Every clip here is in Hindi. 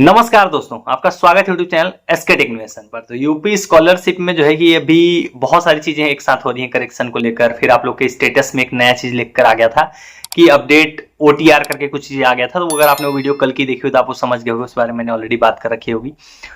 नमस्कार दोस्तों, आपका स्वागत है यूट्यूब चैनल एसके टेक्निवेशन पर। तो यूपी स्कॉलरशिप में जो है कि अभी बहुत सारी चीजें एक साथ हो रही हैं करेक्शन को लेकर। फिर आप लोग के स्टेटस में एक नया चीज लिखकर आ गया था कि अपडेट ओटीआर करके कुछ चीजें आ गया था। तो अगर आपने वो वीडियो कल की देखी हो तो आप वो समझ गए होंगे, उस बारे में मैंने ऑलरेडी बात कर रखी होगी।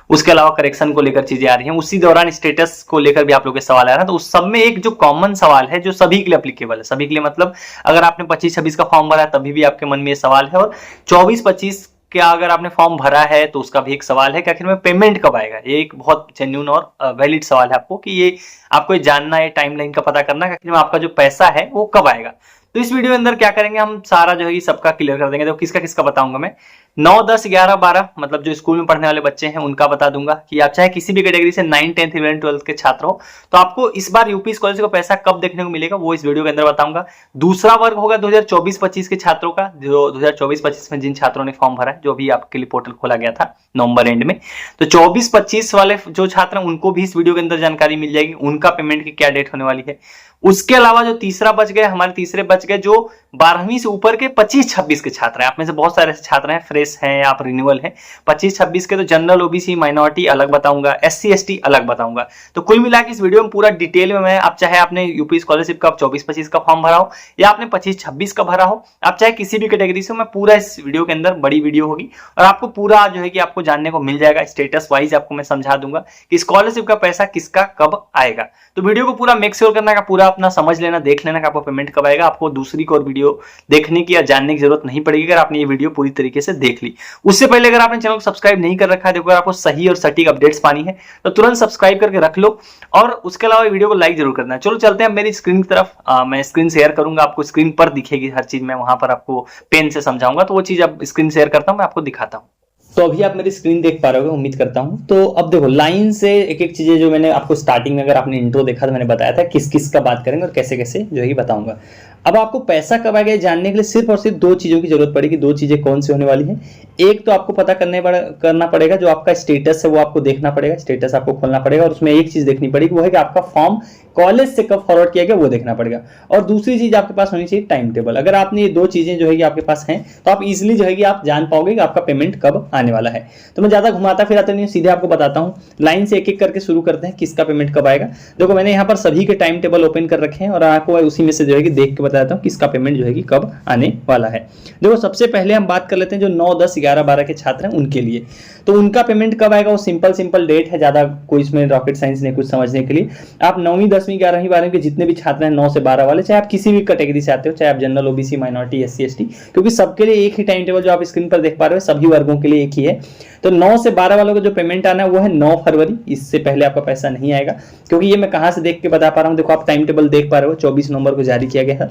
उसके अलावा करेक्शन को लेकर चीजें आ रही हैं, उसी दौरान स्टेटस को लेकर भी आप लोग के सवाल आ रहा है। तो उस सब में एक जो कॉमन सवाल है जो सभी के लिए अप्लीकेबल है, सभी के लिए मतलब अगर आपने 25-26 का फॉर्म भरा है तभी भी आपके मन में ये सवाल है, और 24-25 क्या अगर आपने फॉर्म भरा है तो उसका भी एक सवाल है कि आखिर में पेमेंट कब आएगा। ये एक बहुत जेन्युइन और वैलिड सवाल है आपको कि ये आपको ये जानना है, टाइमलाइन का पता करना है कि आखिर में आपका जो पैसा है वो कब आएगा। तो इस वीडियो के अंदर क्या करेंगे, हम सारा जो है सबका क्लियर कर देंगे। तो किसका किसका बताऊंगा मैं, 9, 10, 11, 12 मतलब जो स्कूल में पढ़ने वाले बच्चे हैं उनका बता दूंगा कि आप चाहे किसी भी कैटेगरी से 9, 10, 11, 12 के छात्र हो तो आपको इस बार यूपी स्कॉलरशिप को पैसा कब देखने को मिलेगा वो इस वीडियो के अंदर बताऊंगा। दूसरा वर्ग होगा 2024-25 के छात्रों का, जो 2024-25 में जिन छात्रों ने फॉर्म भरा है, जो भी आपके लिए पोर्टल खोला गया था नवंबर एंड में। तो 24-25 वाले जो छात्र हैं उनको भी इस वीडियो के अंदर जानकारी मिल जाएगी, उनका पेमेंट की क्या डेट होने वाली है। उसके अलावा जो तीसरा बच गए, हमारे तीसरे बच गए जो 12वीं से ऊपर के 25-26 के छात्र हैं। आप में से बहुत सारे छात्र हैं, फ्रेश हैं, आप रिन्यूअल हैं। 25-26 के तो जनरल, ओबीसी, माइनॉरिटी अलग बताऊंगा, एससी एसटी अलग बताऊंगा। तो कुल मिला के इस वीडियो में पूरा डिटेल में मैं, आप चाहे आपने यूपी स्कॉलरशिप का 24-25 का फॉर्म भरा हो या आपने 25-26 का भरा हो, आप चाहे किसी भी कैटेगरी से, मैं पूरा इस वीडियो के अंदर, बड़ी वीडियो होगी और आपको पूरा जो है कि आपको जानने को मिल जाएगा। स्टेटस वाइज आपको मैं समझा दूंगा कि स्कॉलरशिप का पैसा किसका कब आएगा। तो वीडियो को पूरा मेक श्योर करना का, पूरा अपना समझ लेना, देख लेना कि आपको पेमेंट कब आएगा। आपको दूसरी कोई वीडियो देखने की या जानने की जरूरत नहीं पड़ेगी अगर आपने ये वीडियो पूरी तरीके से देख ली। उससे पहले अगर आपने चैनल को सब्सक्राइब नहीं कर रखा है, देखो अगर आपको सही और सटीक अपडेट्स पानी है तो तुरंत सब्सक्राइब करके रख लो, और उसके अलावा वीडियो को लाइक जरूर करना है। चलो चलते हैं मेरी स्क्रीन की तरफ। मैं स्क्रीन शेयर करूंगा, आपको स्क्रीन पर दिखेगी हर चीज, मैं वहां पर आपको पेन से समझाऊंगा। तो वो चीज अब स्क्रीन शेयर करता हूं, मैं आपको दिखाता हूं। तो अभी आप मेरी स्क्रीन देख पा रहे हो, उम्मीद करता हूं। तो अब देखो लाइन से एक एक चीजें जो मैंने आपको स्टार्टिंग में, अगर आपने इंट्रो देखा तो मैंने बताया था किस किस का बात करेंगे और कैसे कैसे जो है बताऊंगा। अब आपको पैसा कब आएगा जानने के लिए सिर्फ और सिर्फ दो चीजों की जरूरत पड़ेगी। दो चीजें कौन सी होने वाली है, एक तो आपको पता करना पड़ेगा जो आपका स्टेटस है वो आपको देखना पड़ेगा, स्टेटस आपको खोलना पड़ेगा और उसमें एक चीज देखनी पड़ेगी, वो है कि आपका फॉर्म कॉलेज से कब फॉरवर्ड किया गया वो देखना पड़ेगा। और दूसरी चीज आपके पास होनी चाहिए टाइम टेबल। अगर आपने ये दो चीजें जो है आपके पास हैं तो आप इजिली जो है आप जान पाओगे कि आपका पेमेंट कब आने वाला है। तो मैं ज्यादा घुमाता फिराता नहीं, सीधे आपको बताता हूँ। लाइन से एक एक करके शुरू करते हैं किसका पेमेंट कब आएगा। देखो मैंने यहाँ पर सभी के टाइम टेबल ओपन कर रखे हैं और आपको उसी में से जो है देख के बताता हूँ किसका पेमेंट जो है कब आने वाला है। देखो सबसे पहले हम बात कर लेते हैं जो 9, 10, 11, 12 के छात्र हैं उनके लिए। तो उनका पेमेंट कब आएगा, वो सिंपल डेट है, ज्यादा कोई इसमें रॉकेट साइंस नहीं कुछ समझने के लिए। आप 9वीं, 10वीं, 11वीं, 12वीं के जितने भी छात्र हैं 9 से 12 वाले, चाहे आप किसी भी कैटेगरी से आते हो, चाहे आप general, OBC, minority, SC ST, क्योंकि सबके लिए एक ही टाइम टेबल जो आप स्क्रीन पर देख पा रहे हो सभी वर्गों के लिए एक ही है। तो 9 से 12 वालों का जो पेमेंट आना है वो है 9 फरवरी। इससे पहले आपका पैसा नहीं आएगा, क्योंकि ये मैं कहां से देख के बता पा रहा हूं। देखो आप टाइम टेबल देख पा रहे हो, 24 नवंबर को जारी किया गया था।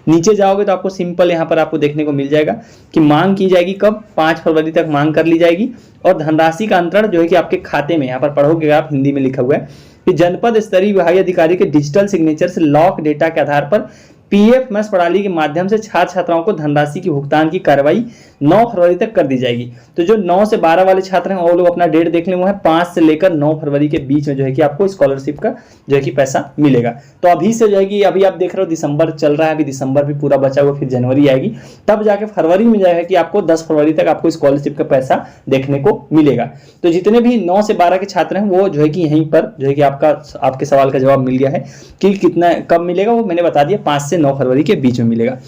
नीचे जाओगे तो आपको सिंपल यहां पर आपको देखने को मिल जाएगा कि मांग की जाएगी कब, 5 फरवरी तक मांग कर ली जाएगी। और धनराशि का अंतरण जो है कि आपके खाते में, यहां पर पढ़ोगे आप, हिंदी में लिखा हुआ है कि जनपद स्तरीय विभागीय अधिकारी के डिजिटल सिग्नेचर से लॉक डेटा के आधार पर पीएफएमएस प्रणाली के माध्यम से छात्र छात्राओं को धनराशि की भुगतान की कार्रवाई 9 फरवरी तक कर दी जाएगी। तो जो 9 से 12 वाले छात्र हैं वो लोग अपना डेट देख लें, वो है 5 से लेकर 9 फरवरी के बीच में जो है कि आपको स्कॉलरशिप का जो है कि पैसा मिलेगा। तो अभी से जो है कि अभी आप देख रहे हो दिसंबर चल रहा है, अभी दिसंबर भी पूरा बचा हुआ, फिर जनवरी आएगी, तब जाके फरवरी में जाएगा कि आपको 10 फरवरी तक आपको स्कॉलरशिप का पैसा देखने को मिलेगा। तो जितने भी 9 से 12 के छात्र हैं वो जो है कि यहीं पर जो है कि आपके सवाल का जवाब मिल गया है कि कितना कब मिलेगा, वो मैंने बता दिया 5 से 9 फरवरी के बीच में मिलेगा।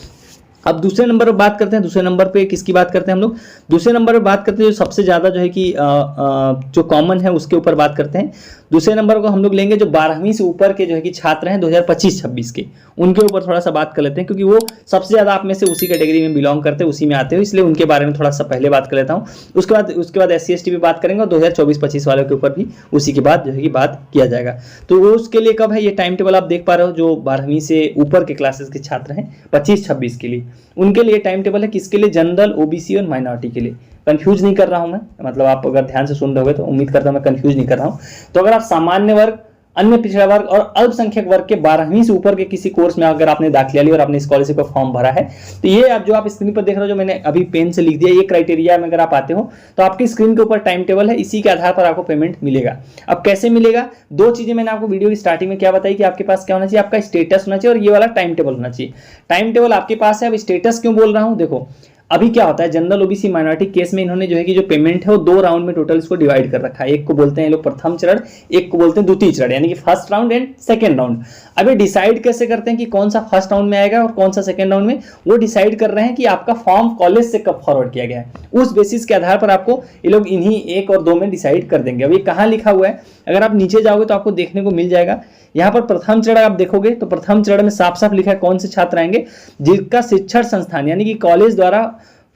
अब दूसरे नंबर पर बात करते हैं। दूसरे नंबर पे किसकी बात करते हैं हम लोग, दूसरे नंबर पर बात करते हैं जो सबसे ज्यादा जो है कि जो कॉमन है उसके ऊपर बात करते हैं। दूसरे नंबर को हम लोग लेंगे जो 12वीं से ऊपर के जो है कि छात्र हैं 2025-26 के, उनके ऊपर थोड़ा सा बात कर लेते हैं, क्योंकि वो सबसे ज्यादा आप में से उसी कैटेगरी में बिलोंग करते हैं, उसी में आते हो, इसलिए उनके बारे में थोड़ा सा पहले बात कर लेता हूँ। उसके बाद एससी एसटी पे बात करेंगे और 2024-25 वालों के ऊपर भी उसी के बाद जो है कि बात किया जाएगा। तो वो उसके लिए कब है, ये टाइम टेबल आप देख पा रहे हो। जो 12वीं से ऊपर के क्लासेस के छात्र हैं 25-26 के लिए, उनके लिए टाइम टेबल है। किसके लिए, जनरल, ओबीसी और माइनॉरिटी के लिए। कंफ्यूज नहीं कर रहा हूं मैं, मतलब आप अगर ध्यान से सुन रहे हो तो उम्मीद करता हूं मैं कंफ्यूज नहीं कर रहा हूं। तो अगर आप सामान्य वर्ग, अन्य पिछड़ा वर्ग और अल्पसंख्यक वर्ग के 12वीं से ऊपर के किसी कोर्स में अगर आपने दाखिला लिया और आपने स्कॉलरशिप का फॉर्म भरा है, तो ये आप जो आप स्क्रीन पर देख रहे हो, जो मैंने अभी पेन से लिख दिया, ये क्राइटेरिया में अगर आप आते हो तो आपकी स्क्रीन के ऊपर टाइम टेबल है, इसी के आधार पर आपको पेमेंट मिलेगा। अब कैसे मिलेगा, दो चीजें मैंने आपको वीडियो की स्टार्टिंग में क्या बताई कि आपके पास क्या होना चाहिए, आपका स्टेटस होना चाहिए और ये वाला टाइम टेबल होना चाहिए। टाइम टेबल आपके पास है। अब स्टेटस क्यों बोल रहा हूं, देखो अभी क्या होता है जनरल ओबीसी माइनॉरिटी केस में इन्होंने जो है कि जो पेमेंट है वो 2 राउंड में टोटल इसको डिवाइड कर रखा है। एक को बोलते हैं लोग प्रथम चरण, एक को बोलते हैं द्वितीय चरण, यानी कि first round and second round. अब ये डिसाइड कैसे करते हैं कि कौन सा फर्स्ट राउंड में आएगा और कौन सा सेकंड राउंड में, वो डिसाइड कर रहे हैं कि आपका फॉर्म कॉलेज से कब फॉरवर्ड किया गया है। उस बेसिस के आधार पर आपको ये लोग इन्हीं 1 और 2 में डिसाइड कर देंगे। अब ये कहाँ लिखा हुआ है, अगर आप नीचे जाओगे तो आपको देखने को मिल जाएगा। यहाँ पर प्रथम चरण आप देखोगे तो प्रथम चरण में साफ साफ लिखा है कौन से छात्र आएंगे, जिनका शिक्षण संस्थान यानी कि कॉलेज द्वारा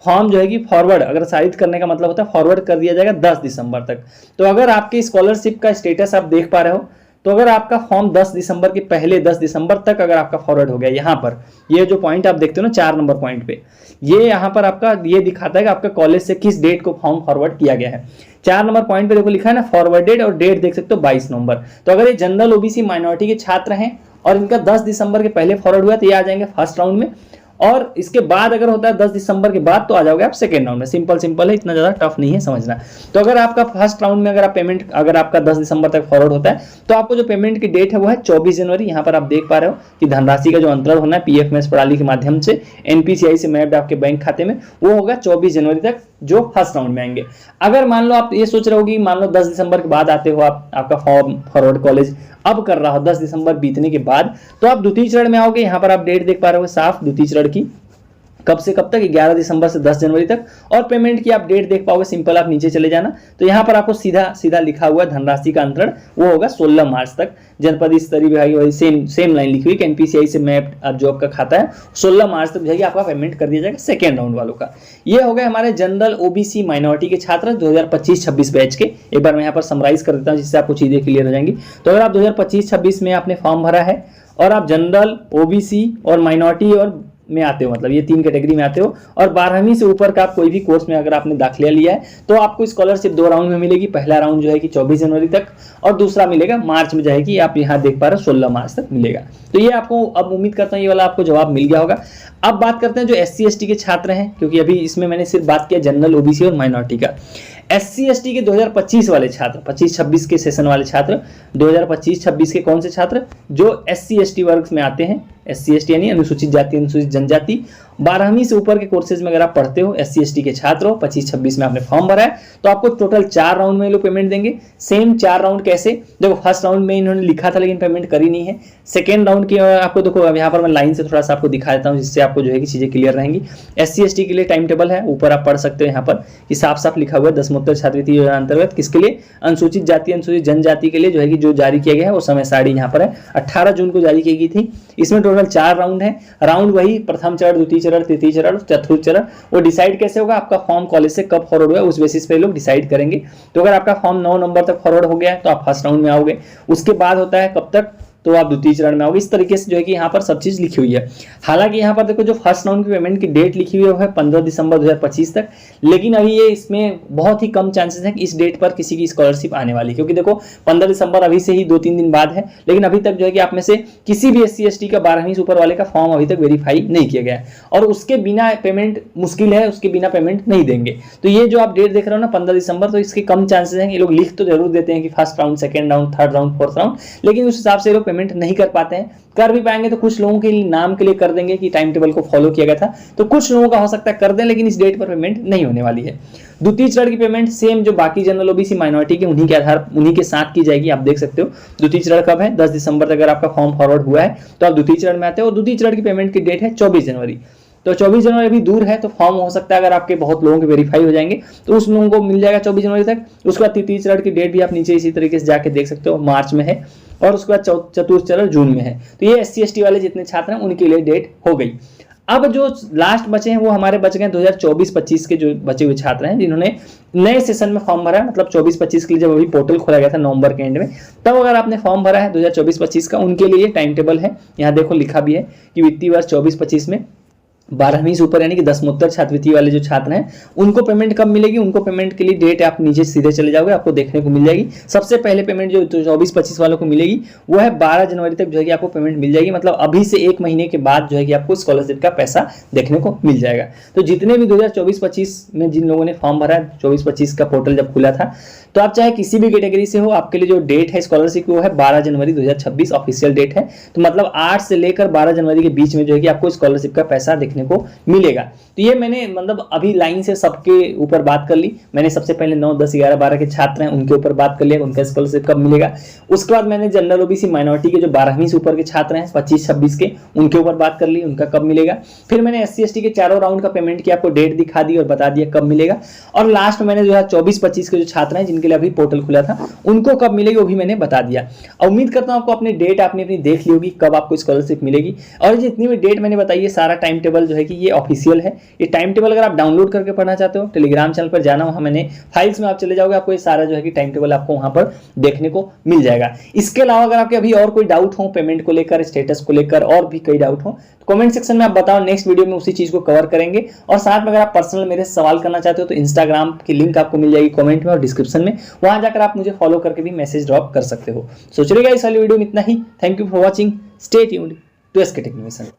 फॉर्म जो है कि फॉरवर्ड अग्रसारित करने का मतलब होता है फॉरवर्ड कर दिया जाएगा 10 दिसंबर तक। तो अगर आपके स्कॉलरशिप का स्टेटस आप देख पा रहे हो, तो अगर आपका फॉर्म 10 दिसंबर के पहले 10 दिसंबर तक अगर आपका फॉरवर्ड हो गया, यहाँ पर ये जो पॉइंट आप देखते हो ना 4 नंबर पॉइंट पे, ये यहाँ पर आपका ये दिखाता है कि आपका कॉलेज से किस डेट को फॉर्म फॉरवर्ड किया गया है। 4 नंबर पॉइंट पे देखो लिखा है ना फॉरवर्डेड, और डेट देख सकते हो 22 नवंबर। तो अगर ये जनरल ओबीसी माइनॉरिटी के छात्र हैं और इनका 10 दिसंबर के पहले फॉरवर्ड हुआ तो ये आ जाएंगे फर्स्ट राउंड में, और इसके बाद अगर होता है 10 दिसंबर के बाद तो आ जाओगे आप सेकंड राउंड में। सिंपल है, इतना ज्यादा टफ नहीं है समझना। तो अगर आपका फर्स्ट राउंड में अगर आप पेमेंट अगर आपका 10 दिसंबर तक फॉरवर्ड होता है तो आपको जो पेमेंट की डेट है वो है 24 जनवरी। यहाँ पर आप देख पा रहे हो कि धनराशि का जो अंतरण होना है पीएफएमएस प्रणाली के माध्यम से एनपीसीआई से मैप्ड आपके बैंक खाते में, वो होगा 24 जनवरी तक जो फर्स्ट राउंड में आएंगे। अगर मान लो आप ये सोच रहे हो कि मान लो 10 दिसंबर के बाद आते हो आप, आपका फॉर्म फॉरवर्ड कॉलेज अब कर रहा हो 10 दिसंबर बीतने के बाद, तो आप द्वितीय चरण में आओगे। यहाँ पर आप डेट देख पा रहे हो साफ द्वितीय चरण की, कब से कब तक, 11 दिसंबर से 10 जनवरी तक। और पेमेंट की आप डेट देख पाओगे, सिंपल आप नीचे चले जाना तो यहाँ पर आपको सीधा सीधा लिखा हुआ है धनराशि का अंतरण, वो होगा 16 मार्च तक। जनपद स्तरीय विभाग वही सेम लाइन लिखी हुई कि एनपीसीआई से मैप जो आपका खाता है 16 मार्च तक जाएगी आपका पेमेंट कर दिया जाएगा सेकेंड राउंड वालों का। ये हो गए हमारे जनरल ओबीसी माइनॉरिटी के छात्र 2025-26 बैच के। एक बार मैं यहाँ पर समराइज कर देता हूँ जिससे आपको चीजें क्लियर हो जाएंगी। तो अगर आप 2025-26 में आपने फॉर्म भरा है और आप जनरल, ओबीसी और माइनॉरिटी और में आते हो, मतलब ये 3 कैटेगरी में आते हो, और 12वीं से ऊपर का आप कोई भी कोर्स में अगर आपने दाखिला लिया है तो आपको स्कॉलरशिप 2 राउंड में मिलेगी। पहला राउंड जो है कि 24 जनवरी तक और दूसरा मिलेगा मार्च में जाएगी, आप यहाँ देख पा रहे हो 16 मार्च तक मिलेगा। तो ये आपको अब उम्मीद करता हूँ ये वाला आपको जवाब मिल गया होगा। अब बात करते हैं जो SC/ST के छात्र हैं, क्योंकि अभी इसमें मैंने सिर्फ बात किया जनरल, ओबीसी और माइनॉरिटी का। SC/ST के 2025 वाले छात्र, 25-26 के सेशन वाले छात्र, 2025-26 के कौन से छात्र, जो SC/ST वर्ग में आते हैं, SC/ST यानी अनुसूचित जाति अनुसूचित जनजाति, 12वीं से ऊपर के कोर्सेज में अगर आप पढ़ते हो, SC/ST के छात्र हो, 25-26 में आपने फॉर्म भरा है तो आपको टोटल 4 राउंड में लोग पेमेंट देंगे। सेम 4 राउंड कैसे, देखो फर्स्ट राउंड में इन्होंने लिखा था लेकिन पेमेंट करी नहीं है। सेकेंड राउंड की आपको देखो, अब यहाँ पर मैं लाइन से थोड़ा सा आपको दिखा देता हूँ जिससे आपको जो है कि चीजें क्लियर रहेंगी। SC/ST के लिए टाइम टेबल है, ऊपर आप पढ़ सकते हो, यहाँ पर कि साफ साफ लिखा हुआ है दसमोत्तर छात्रवृत्ति योजना अंतर्गत किसके लिए, अनुसूचित जाति अनुसूचित जनजाति के लिए जो है कि जो जारी किया गया है वो समय सारणी यहाँ पर है, 18 जून को जारी की गई थी। इसमें टोटल 4 राउंड है। राउंड वही प्रथम चरण, द्वितीय चरण, तृतीय चरण, चतुर्थ चरण। वो डिसाइड कैसे होगा, आपका फॉर्म कॉलेज से कब फॉरवर्ड हुआ उस बेसिस पे लोग डिसाइड करेंगे। तो अगर आपका फॉर्म 9 नवंबर तक फॉरवर्ड हो गया है तो आप फर्स्ट राउंड में आओगे। उसके बाद होता है कब तक, तो आप द्वितीय चरण में आओगे। इस तरीके से जो है कि यहाँ पर सब चीज लिखी हुई है। हालांकि यहाँ पर देखो जो फर्स्ट राउंड की पेमेंट की डेट लिखी हुई है 15 दिसंबर 2025 तक, लेकिन अभी ये इसमें बहुत ही कम चांसेस है कि इस डेट पर किसी की स्कॉलरशिप आने वाली, क्योंकि देखो 15 दिसंबर अभी से ही 2-3 दिन बाद है, लेकिन अभी तक जो है कि आप में से किसी भी SC/ST का 12वीं से ऊपर वाले का फॉर्म अभी तक वेरीफाई नहीं किया गया है, और उसके बिना पेमेंट मुश्किल है, उसके बिना पेमेंट नहीं देंगे। तो ये जो आप डेट देख रहे हो ना 15 दिसंबर, तो इसके कम चांसेस हैं। ये लोग लिख तो जरूर देते हैं कि first round, second round, third round, fourth round, लेकिन उस हिसाब से ये लोग पेमेंट नहीं कर पाते हैं। कर भी पाएंगे तो कुछ लोगों के नाम के लिए कर देंगे कि टाइम टेबल को फॉलो किया गया था, तो कुछ लोगों का हो सकता है कर दें, लेकिन इस डेट पर पेमेंट नहीं होने वाली है। द्वितीय चरण की पेमेंट सेम जो बाकी जनरल ओबीसी माइनॉरिटी के उन्हीं के साथ की जाएगी। आप देख सकते हो द्वितीय चरण कब है, 10 दिसंबर तक अगर आपका फॉर्म फॉरवर्ड हुआ है तो आप द्वितीय चरण में आते हो। द्वितीय चरण की पेमेंट की डेट है 24 जनवरी। तो 24 जनवरी अभी दूर है, तो फॉर्म हो सकता है अगर आपके बहुत लोगों के वेरीफाई हो जाएंगे तो उस लोगों को मिल जाएगा 24 जनवरी तक। उसके बाद तृतीय चरण की डेट भी आप नीचे इसी तरीके से जाके देख सकते हो, मार्च में है, और उसके बाद चतुर्थ चरण जून में है। तो ये SC/ST वाले जितने छात्र हैं उनके लिए डेट हो गई। अब जो लास्ट बचे हैं वो हमारे बच गए 2024-25 के जो बचे हुए छात्र हैं जिन्होंने नए सेशन में फॉर्म भरा है, मतलब 24-25 के लिए जब अभी पोर्टल खोला गया था नवंबर के एंड में, तब अगर आपने फॉर्म भरा है 2024-25 का, उनके लिए टाइम टेबल है। यहाँ देखो लिखा भी है कि वित्तीय वर्ष 24-25 में 12वीं से ऊपर यानी कि दसमोत्तर छात्रवृत्ति वाले जो छात्र हैं उनको पेमेंट कब मिलेगी, उनको पेमेंट के लिए डेट आप नीचे सीधे चले जाओगे, आपको देखने को मिल जाएगी। सबसे पहले पेमेंट जो 24-25 वालों को मिलेगी वो है 12 जनवरी तक जो है कि आपको पेमेंट मिल जाएगी, मतलब अभी से 1 महीने के बाद जो है कि आपको स्कॉलरशिप का पैसा देखने को मिल जाएगा। तो जितने भी 2024-25 में जिन लोगों ने फॉर्म भरा है, 24-25 का पोर्टल जब खुला था, तो तो आप चाहे किसी भी कैटेगरी से हो, आपके लिए जो डेट है स्कॉलरशिप की वो है 12 जनवरी 2026 ऑफिशियल डेट है। तो मतलब 8 से लेकर 12 जनवरी के बीच में जो है कि आपको स्कॉलरशिप का पैसा देखने को मिलेगा। तो ये मैंने मतलब अभी लाइन से सबके ऊपर बात कर ली। मैंने सबसे पहले 9, 10, 11, 12 के छात्र हैं उनके ऊपर बात कर लिया, उनका स्कॉलरशिप कब मिलेगा। उसके बाद मैंने जनरल ओबीसी माइनॉरिटी के जो 12वीं से ऊपर के छात्र हैं 25-26 के, उनके ऊपर बात कर ली, उनका कब मिलेगा। फिर मैंने SC ST के चारों राउंड का पेमेंट की आपको डेट दिखा दी और बता दिया कब मिलेगा। और लास्ट में मैंने जो है 24-25 के जो छात्र हैं जिनके लिए अभी पोर्टल खुला था उनको कब मिलेगी वो भी मैंने बता दिया। उम्मीद करता हूं आपको अपनी डेट आपने अपनी देख ली होगी कब आपको स्कॉलरशिप मिलेगी। और जितनी भी डेट मैंने बताई है सारा टाइम टेबल जो है कि ये ऑफिशियल है। ये टाइम टेबल अगर आप डाउनलोड करके पढ़ना चाहते हो टेलीग्राम चैनल पर जाना, वहां मैंने फाइल्स में आप चले जाओगे, आपको ये सारा जो है कि टाइम टेबल आपको वहां पर देखने को मिल जाएगा। इसके अलावा अगर आपके अभी और कोई डाउट हो पेमेंट को लेकर, स्टेटस को लेकर और भी कई डाउट हो तो कमेंट सेक्शन में आप बताओ, नेक्स्ट वीडियो में उसी चीज को कवर करेंगे। और साथ में अगर आप पर्सनल मेरे सवाल करना चाहते हो तो इंस्टाग्राम की लिंक आपको मिल जाएगी कमेंट में और डिस्क्रिप्शन में, वहां जाकर आप मुझे फॉलो करके भी मैसेज ड्रॉप कर सकते हो। सो चलिएगा इस वाली वीडियो में इतना ही। Thank you for watching, stay tuned to SK टेक्निवेशन।